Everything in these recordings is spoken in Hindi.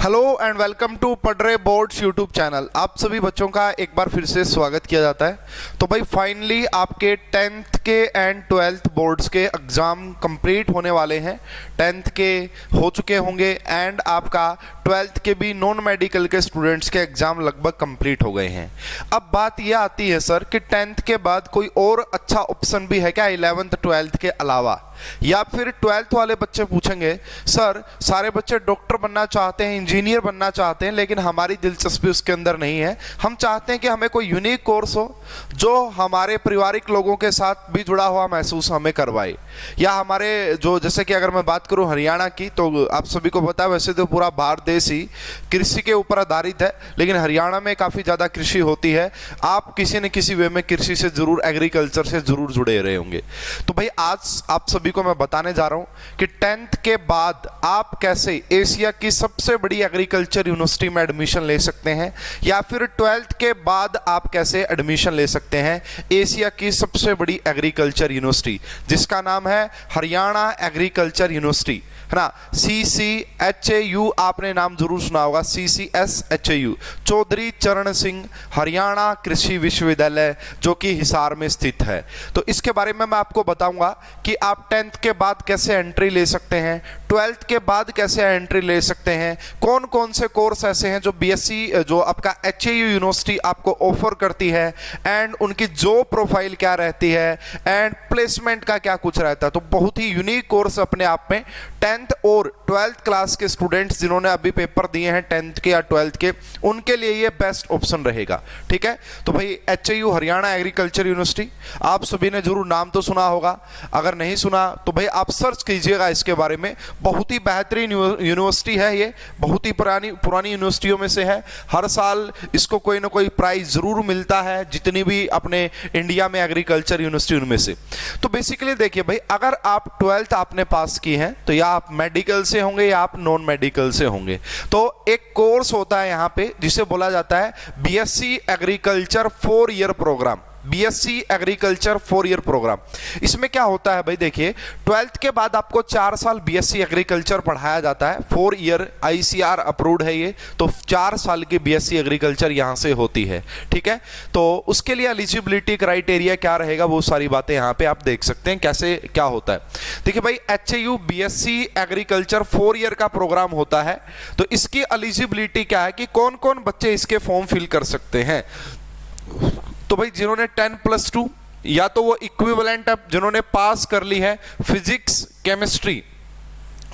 हेलो एंड वेलकम टू पढ़ रहे बोर्ड्स यूट्यूब चैनल। आप सभी बच्चों का एक बार फिर से स्वागत किया जाता है। तो भाई फाइनली आपके 10th के एंड 12th बोर्ड्स के एग्ज़ाम कंप्लीट होने वाले हैं। 10th के हो चुके होंगे एंड आपका 12th के भी नॉन मेडिकल के स्टूडेंट्स के एग्ज़ाम लगभग कंप्लीट हो गए हैं। अब बात यह आती है सर कि 10th के बाद कोई और अच्छा ऑप्शन भी है क्या 11th 12th के अलावा, या फिर 12th वाले बच्चे पूछेंगे सर सारे बच्चे डॉक्टर बनना चाहते हैं, इंजीनियर बनना चाहते हैं, लेकिन हमारी दिलचस्पी उसके अंदर नहीं है। हम चाहते हैं कि हमें कोई यूनिक कोर्स हो जो हमारे पारिवारिक लोगों के साथ भी जुड़ा हुआ महसूस हमें करवाए, या हमारे जो जैसे कि अगर मैं बात करूं हरियाणा की, तो आप सभी को पता है वैसे तो पूरा भारत देश ही कृषि के ऊपर आधारित है, लेकिन हरियाणा में काफ़ी ज़्यादा कृषि होती है। आप किसी न किसी वे में कृषि से जरूर, एग्रीकल्चर से जरूर जुड़े रहे होंगे। तो भाई आज आप सभी को मैं बताने जा रहा हूं कि 10th के बाद आप कैसे एशिया की सबसे बड़ी एग्रीकल्चर यूनिवर्सिटी में एडमिशन ले सकते हैं, या फिर 12th के बाद आप कैसे एडमिशन ले सकते हैं एशिया की सबसे बड़ी एग्रीकल्चर यूनिवर्सिटी, जिसका नाम है हरियाणा एग्रीकल्चर यूनिवर्सिटी, है ना। CCHAU आपने नाम जरूर सुना होगा, CCSHAU, चौधरी चरण सिंह हरियाणा कृषि विश्वविद्यालय, जो कि हिसार में स्थित है। तो इसके बारे में मैं आपको बताऊंगा कि आप 10th के बाद कैसे एंट्री ले सकते हैं, 12th के बाद कैसे एंट्री ले सकते हैं, कौन कौन से कोर्स ऐसे हैं जो BSc जो आपका HAU यूनिवर्सिटी आपको ऑफर करती है, एंड उनकी जॉब प्रोफाइल क्या रहती है, एंड प्लेसमेंट का क्या कुछ रहता है। तो बहुत ही यूनिक कोर्स अपने आप में 10th और 12th क्लास के स्टूडेंट्स जिन्होंने अभी पेपर दिए हैं 10th के या 12th के, उनके लिए ये बेस्ट ऑप्शन रहेगा। ठीक है, तो भाई HAU हरियाणा एग्रीकल्चर यूनिवर्सिटी आप सभी ने जरूर नाम तो सुना होगा, अगर नहीं सुना तो भाई आप सर्च कीजिएगा इसके बारे में। बहुत ही बेहतरीन यूनिवर्सिटी है, ये बहुत ही पुरानी यूनिवर्सिटियों में से है। हर साल इसको कोई ना कोई प्राइज जरूर मिलता है, जितनी भी अपने इंडिया में एग्रीकल्चर यूनिवर्सिटी उनमें से। तो बेसिकली देखिए भाई, अगर आप 12th आपने पास की है तो या आप मेडिकल से होंगे या आप नॉन मेडिकल से होंगे, तो एक कोर्स होता है यहाँ पे जिसे बोला जाता है BSc agriculture 4 year program. BSc agriculture 4 year program, इसमें क्या होता है भाई, देखिए 12th के बाद आपको 4 साल BSc एग्रीकल्चर पढ़ाया जाता है। 4 ईयर ICAR अप्रूव्ड है ये, तो 4 साल की BSc एग्रीकल्चर यहाँ से होती है। ठीक है, तो उसके लिए एलिजिबिलिटी क्राइटेरिया क्या रहेगा, वो सारी बातें यहाँ पे आप देख सकते हैं कैसे क्या होता है। देखिए भाई HAU BSc एग्रीकल्चर 4 ईयर का प्रोग्राम होता है, तो इसकी एलिजिबिलिटी क्या है कि कौन कौन बच्चे इसके फॉर्म फिल कर सकते हैं। तो भाई जिन्होंने 10+2 या तो वो इक्विवेलेंट है, जिन्होंने पास कर ली है फिजिक्स, केमिस्ट्री,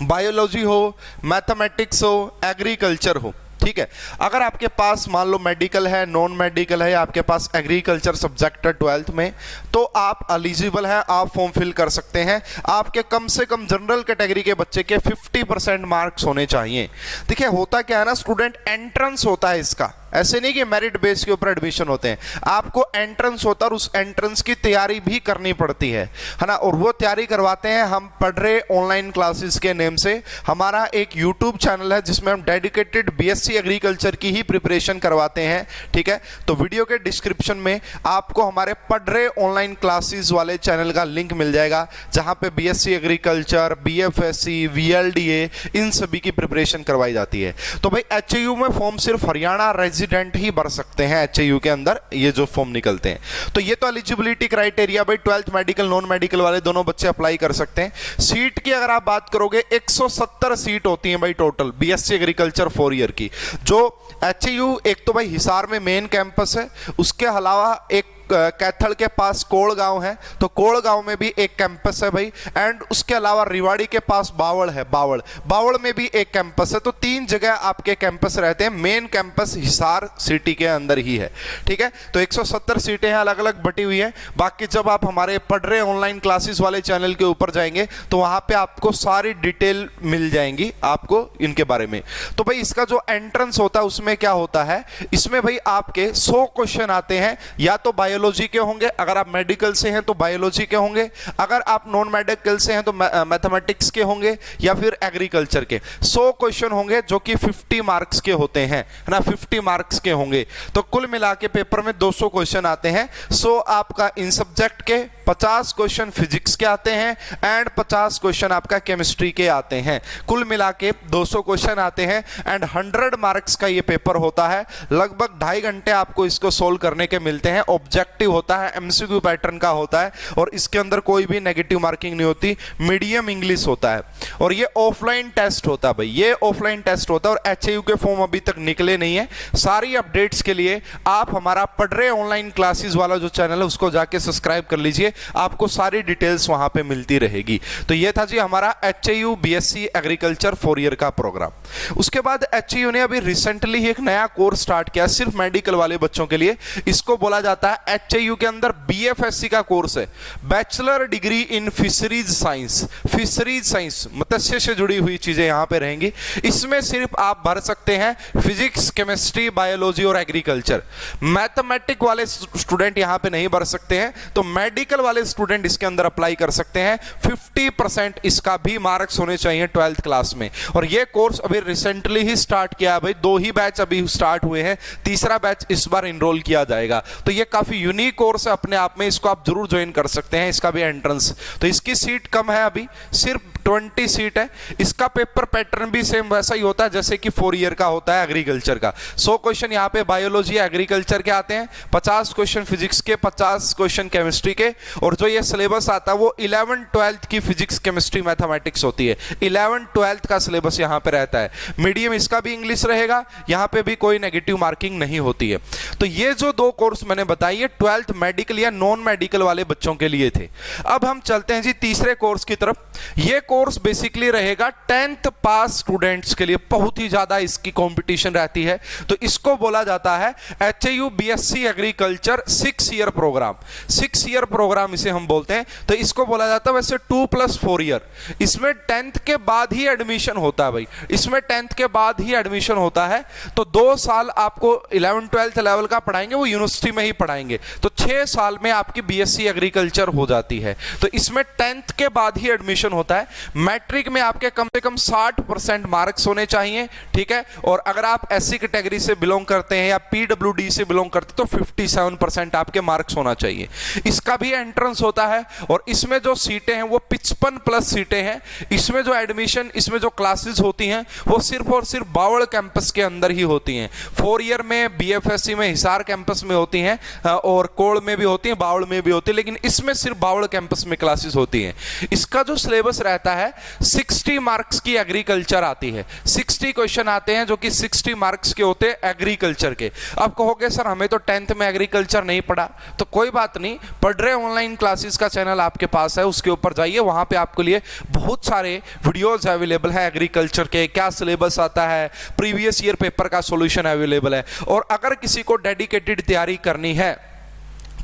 बायोलॉजी हो, मैथमेटिक्स हो, एग्रीकल्चर हो। ठीक है, अगर आपके पास मान लो मेडिकल है, नॉन मेडिकल है, आपके पास एग्रीकल्चर सब्जेक्ट है 12th में, तो आप एलिजिबल हैं, आप फॉर्म फिल कर सकते हैं। आपके कम से कम जनरल कैटेगरी के बच्चे के 50% मार्क्स होने चाहिए। देखिए होता क्या है ना, स्टूडेंट एंट्रेंस होता है इसका, ऐसे नहीं कि मेरिट बेस के ऊपर एडमिशन होते हैं, आपको एंट्रेंस होता है और उस एंट्रेंस की तैयारी भी करनी पड़ती है ना। और वो तैयारी करवाते हैं हम पढ़ रहे ऑनलाइन क्लासेस के नेम से। हमारा एक यूट्यूब चैनल है जिसमें हम डेडिकेटेड BSc एग्रीकल्चर की ही प्रिपरेशन करवाते हैं। ठीक है, तो वीडियो के डिस्क्रिप्शन में आपको हमारे पढ़ रहे ऑनलाइन क्लासेस वाले चैनल का लिंक मिल जाएगा, जहां पे BSc एग्रीकल्चर, BFSC, VLDA इन सभी की प्रिपरेशन करवाई जाती है। तो भाई HAU में फॉर्म सिर्फ हरियाणा रेजिडेंट ही भर सकते हैं, HAU के अंदर ये जो फॉर्म निकलते हैं। तो ये तो एलिजिबिलिटी क्राइटेरिया भाई 12th मेडिकल नॉन मेडिकल वाले दोनों बच्चे अप्लाई कर सकते हैं। सीट की अगर आप बात करोगे 170 सीट होती हैं भाई टोटल BSc एग्रीकल्चर 4 ईयर की। जो HAU एक तो भाई हिसार में मेन कैंपस है, उसके अलावा एक कैथल के पास कोड़ गांव है, तो कोड़ गांव में भी एक कैंपस है भाई, एंड उसके अलावा रिवाड़ी के पास बावड़ है, बावड़ में भी एक कैंपस है। तो 3 जगह आपके कैंपस रहते हैं, मेन कैंपस हिसार सिटी के अंदर ही है। ठीक है, तो 170 सीटें हैं, अलग अलग बटी हुई हैं। बाकी जब आप हमारे पढ़ रहे ऑनलाइन क्लासेस वाले चैनल के ऊपर जाएंगे तो वहां पे आपको सारी डिटेल मिल जाएंगी आपको इनके बारे में। तो भाई इसका जो एंट्रेंस होता है उसमें क्या होता है, इसमें भाई आपके 100 क्वेश्चन आते हैं, या तो बायोलॉजी बायोलॉजी के होंगे, अगर आप मेडिकल से हैं तो बायोलॉजी के होंगे, अगर आप नॉन मेडिकल से हैं तो मैथमेटिक्स के होंगे या फिर एग्रीकल्चर के। 100 क्वेश्चन होंगे जो कि 50 मार्क्स के होते हैं, है ना, 50 मार्क्स के होंगे। तो कुल मिला के पेपर में 200 क्वेश्चन आते हैं। सो आपका इन सब्जेक्ट के 50 क्वेश्चन फिजिक्स के आते हैं एंड 50 क्वेश्चन आपका केमिस्ट्री के आते हैं। कुल मिला के 200 क्वेश्चन आते हैं एंड 100 मार्क्स का ये पेपर होता है। लगभग 2.5 घंटे आपको इसको सोल्व करने के मिलते हैं। ऑब्जेक्टिव होता है, एमसीक्यू पैटर्न का होता है और इसके अंदर कोई भी नेगेटिव मार्किंग नहीं होती। मीडियम इंग्लिश होता है और ये ऑफलाइन टेस्ट होता है भाई, ये ऑफलाइन टेस्ट होता है और एचएयू के फॉर्म अभी तक निकले नहीं है। सारी अपडेट्स के लिए आप हमारा पढ़ रहे ऑनलाइन क्लासेस वाला जो चैनल है उसको जाके सब्सक्राइब कर लीजिए, आपको सारी डिटेल्स वहां पे मिलती रहेगी। तो ये था जी हमारा एचएयू बीएससी एग्रीकल्चर 4 ईयर का प्रोग्राम। उसके बाद एचएयू ने अभी रिसेंटली एक नया कोर्स स्टार्ट किया सिर्फ मेडिकल वाले बच्चों के लिए। इसको बोला जाता है एचएयू के अंदर बीएफएससी का कोर्स है, bachelor degree in fisheries science. Fisheries science मत्स्य से जुड़ी हुई चीजें यहां पे रहेंगी। इसमें सिर्फ आप भर सकते हैं फिजिक्स, केमिस्ट्री, बायोलॉजी और एग्रीकल्चर। मैथमेटिक वाले स्टूडेंट यहां पे नहीं भर सकते हैं, तो मेडिकल वाले स्टूडेंट इसके अंदर अप्लाई कर सकते हैं। 50% इसका भी मार्क्स होने चाहिए 12th क्लास में। और यह कोर्स अभी रिसेंटली ही स्टार्ट किया है भाई, 2 ही बैच अभी स्टार्ट हुए हैं, तीसरा बैच इस बार इनरोल किया जाएगा। तो यह काफी यूनिक कोर्स है अपने आप में, इसको आप जरूर ज्वाइन कर सकते हैं। इसका भी एंट्रेंस, तो इसकी सीट कम है, अभी सिर्फ 20 सीट है। इसका पेपर पैटर्न भी सेम वैसा ही होता है जैसे कि 4 ईयर का होता है एग्रीकल्चर का। 100 क्वेश्चन यहाँ पे बायोलॉजी एग्रीकल्चर के आते हैं, 50 क्वेश्चन फिजिक्स के, 50 क्वेश्चन केमिस्ट्री के। और जो ये सिलेबस आता है वो 11th 12th की फिजिक्स, केमिस्ट्री, मैथमेटिक्स होती है। 11th 12th का सिलेबस यहाँ पे रहता है। मीडियम इसका भी इंग्लिश रहेगा, यहाँ पे भी कोई नेगेटिव मार्किंग नहीं होती है। तो ये जो 2 कोर्स मैंने बताई है 12th मेडिकल या नॉन मेडिकल वाले बच्चों के लिए थे। अब हम चलते हैं जी तीसरे कोर्स की तरफ। ये कोर्स बेसिकली रहेगा 10th पास स्टूडेंट्स के लिए, बहुत ही ज्यादा इसकी कंपटीशन रहती है। तो इसको बोला जाता है HAU BSc agriculture 6 year program. 6 year program इसे हम बोलते हैं। तो इसको बोला जाता है वैसे 2+4 ईयर। इसमें 10th के बाद ही एडमिशन होता है भाई, इसमें 10th के बाद ही एडमिशन होता है। तो 2 साल आपको 11th 12th लेवल का पढ़ाएंगे, वो यूनिवर्सिटी में ही पढ़ाएंगे। तो 6 साल में आपकी बीएससी एग्रीकल्चर हो जाती है। तो इसमें 10th के बाद ही एडमिशन होता है। मैट्रिक में आपके कम से कम 60% मार्क्स होने चाहिए, ठीक है। और अगर आप एससी कैटेगरी से बिलोंग करते हैं या पीडब्ल्यूडी से बिलोंग करते हैं तो 57% आपके मार्क्स होना चाहिए। इसका भी एंट्रेंस होता है और इसमें जो सीटें हैं वो 55+ सीटें हैं। इसमें जो एडमिशन, इसमें जो क्लासेस होती हैं वो सिर्फ और सिर्फ बावड़ कैंपस के अंदर ही होती हैं। 4 ईयर में बीएफएससी में हिसार कैंपस में होती हैं और कोड़ में भी होती हैं, बावड़ में भी होती है, लेकिन इसमें सिर्फ बावड़ कैंपस में क्लासेस होती हैं। इसका जो सिलेबस रहता है 60 मार्क्स की एग्रीकल्चर आती है। 60 क्वेश्चन आते हैं जो कि 60 मार्क्स के होते हैं एग्रीकल्चर के। अब कहोगे सर हमें तो 10th में एग्रीकल्चर नहीं पढ़ा, तो कोई बात नहीं, पढ़ रहे ऑनलाइन क्लासेस का चैनल आपके पास है, उसके ऊपर जाइए, वहां पे आपके लिए बहुत सारे वीडियोस अवेलेबल है एग्रीकल्चर के, क्या सिलेबस आता है, प्रीवियस ईयर पेपर का सॉल्यूशन अवेलेबल है। और अगर किसी को डेडिकेटेड तैयारी करनी है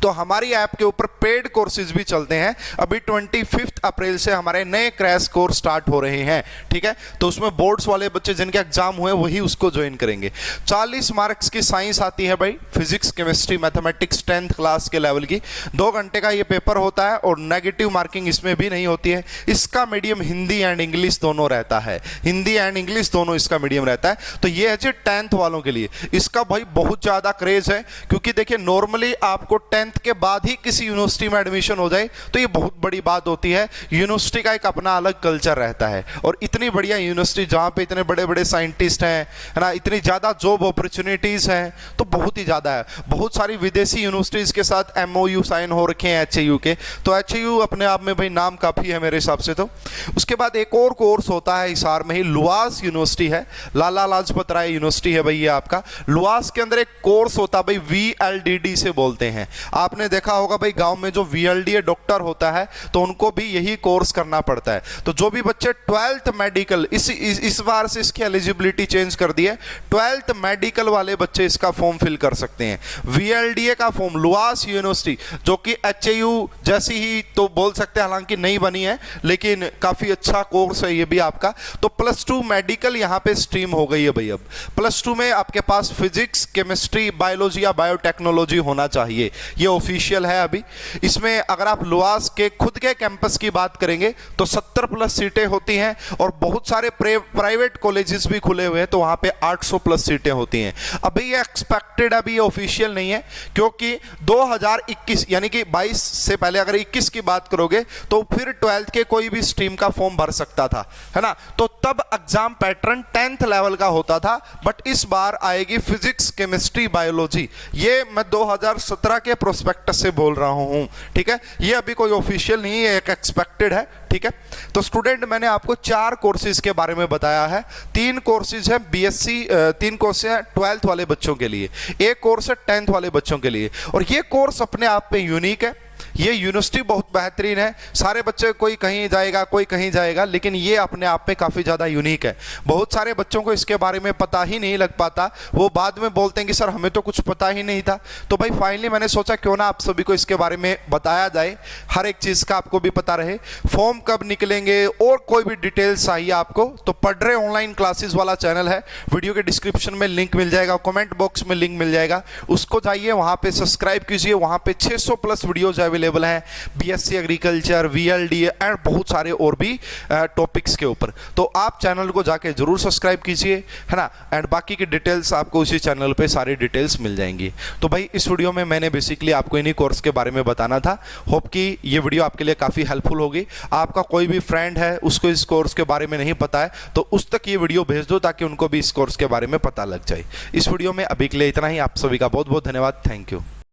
तो हमारी ऐप के ऊपर पेड कोर्सेज भी चलते हैं। अभी 25 अप्रैल से हमारे नए क्रैश कोर्स स्टार्ट हो रहे हैं, ठीक है। तो उसमें बोर्ड्स वाले बच्चे जिनके एग्जाम हुए वही उसको ज्वाइन करेंगे। 40 मार्क्स की साइंस आती है भाई, physics, chemistry, mathematics 10th class के लेवल की। 2 घंटे का ये पेपर होता है और नेगेटिव मार्किंग इसमें भी नहीं होती है। इसका मीडियम हिंदी एंड इंग्लिश दोनों रहता है, हिंदी एंड इंग्लिश दोनों इसका मीडियम रहता है। तो ये है जी 10th वालों के लिए। इसका भाई बहुत ज्यादा क्रेज है, क्योंकि देखिए नॉर्मली आपको 10th के बाद ही किसी यूनिवर्सिटी में एडमिशन हो जाए तो ये बहुत बड़ी बात होती है। यूनिवर्सिटी का एक अपना अलग कल्चर रहता है और इतनी बढ़िया यूनिवर्सिटी जहां पे इतने बड़े बड़े साइंटिस्ट हैं, है ना, इतनी ज्यादा जॉब अपॉर्चुनिटीज हैं, तो बहुत ही ज्यादा है। बहुत सारी विदेशी यूनिवर्सिटीज के साथ एमओयू साइन हो रखे हैं एचएयू के। तो एचएयू अपने आप में भाई नाम काफी है मेरे हिसाब से। तो उसके बाद एक और कोर्स होता है हिसार में ही, लुआस यूनिवर्सिटी है, लाला लाजपत राय यूनिवर्सिटी है भाई ये आपका। लुआस के अंदर एक कोर्स होता है भाई, VLDD से बोलते हैं। आपने देखा होगा भाई गांव में जो VLDA डॉक्टर होता है तो उनको भी यही कोर्स करना पड़ता है। तो जो भी बच्चे 12th मेडिकल, इस बार से इसकी एलिजिबिलिटी चेंज कर दी है, 12th मेडिकल वाले बच्चे इसका फॉर्म फिल कर सकते हैं। VLDA का फॉर्म लुआस यूनिवर्सिटी, जो कि एचएयू जैसी ही तो बोल सकते हैं, हालांकि नहीं बनी है लेकिन काफी अच्छा कोर्स है ये भी आपका। तो +2 मेडिकल यहाँ पे स्ट्रीम हो गई है भाई। अब +2 में आपके पास फिजिक्स, केमिस्ट्री, बायोलॉजी या बायोटेक्नोलॉजी होना चाहिए। ये ये ऑफिशियल है अभी। इसमें अगर आप लुआस के खुद के कैंपस की बात करेंगे तो 70 प्लस सीटें होती हैं और बहुत सारे प्राइवेट कॉलेजेस भी खुले हुए हैं तो वहां पे 800 प्लस सीटें होती हैं। अभी ये एक्सपेक्टेड, अभी ये ऑफिशियल नहीं है, क्योंकि 2021 यानी कि 22 से पहले अगर 21 की बात करोगे तो फिर 12th के कोई भी स्ट्रीम का फॉर्म भर सकता था, है ना। तो तब एग्जाम पैटर्न 10th लेवल का होता था, बट इस बार आएगी फिजिक्स, केमिस्ट्री, बायोलॉजी। ये मैं 2017 के प्रोस्पेक्टस से बोल रहा हूं, ठीक है। ये अभी कोई ऑफिशियल नहीं है, एक एक्सपेक्टेड है, ठीक है। तो स्टूडेंट, मैंने आपको 4 कोर्सेज के बारे में बताया है। 3 कोर्सेज है बीएससी, 3 कोर्सेज है 12th वाले बच्चों के लिए, एक कोर्स है 10th वाले बच्चों के लिए। और ये कोर्स अपने आप में यूनिक है। ये यूनिवर्सिटी बहुत बेहतरीन है। सारे बच्चे, कोई कहीं जाएगा कोई कहीं जाएगा, लेकिन ये अपने आप में काफ़ी ज़्यादा यूनिक है। बहुत सारे बच्चों को इसके बारे में पता ही नहीं लग पाता, वो बाद में बोलते हैं कि सर हमें तो कुछ पता ही नहीं था। तो भाई फाइनली मैंने सोचा क्यों ना आप सभी को इसके बारे में बताया जाए, हर एक चीज़ का आपको भी पता रहे। फॉर्म कब निकलेंगे और कोई भी डिटेल्स चाहिए आपको तो पढ़ रहे ऑनलाइन क्लासेस वाला चैनल है, वीडियो के डिस्क्रिप्शन में लिंक मिल जाएगा, कमेंट बॉक्स में लिंक मिल जाएगा, उसको जाइए, वहाँ पे सब्सक्राइब कीजिए। वहाँ पे 600 प्लस वीडियोज अवेलेबल हैं बीएससी एग्रीकल्चर, वीएलडी एंड बहुत सारे और भी टॉपिक्स के ऊपर। तो आप चैनल को जाके जरूर सब्सक्राइब कीजिए, है ना। एंड बाकी की डिटेल्स आपको उसी चैनल पे सारी डिटेल्स मिल जाएंगी। तो भाई इस वीडियो में मैंने बेसिकली आपको इन्हीं कोर्स के बारे में बताना था। होप कि ये वीडियो आपके लिए काफ़ी हेल्पफुल होगी। आपका कोई भी फ्रेंड है उसको इस कोर्स के बारे में नहीं पता है तो उस तक ये वीडियो भेज दो ताकि उनको भी इस कोर्स के बारे में पता लग जाए। इस वीडियो में अभी के लिए इतना ही। आप सभी का बहुत बहुत धन्यवाद। Thank you.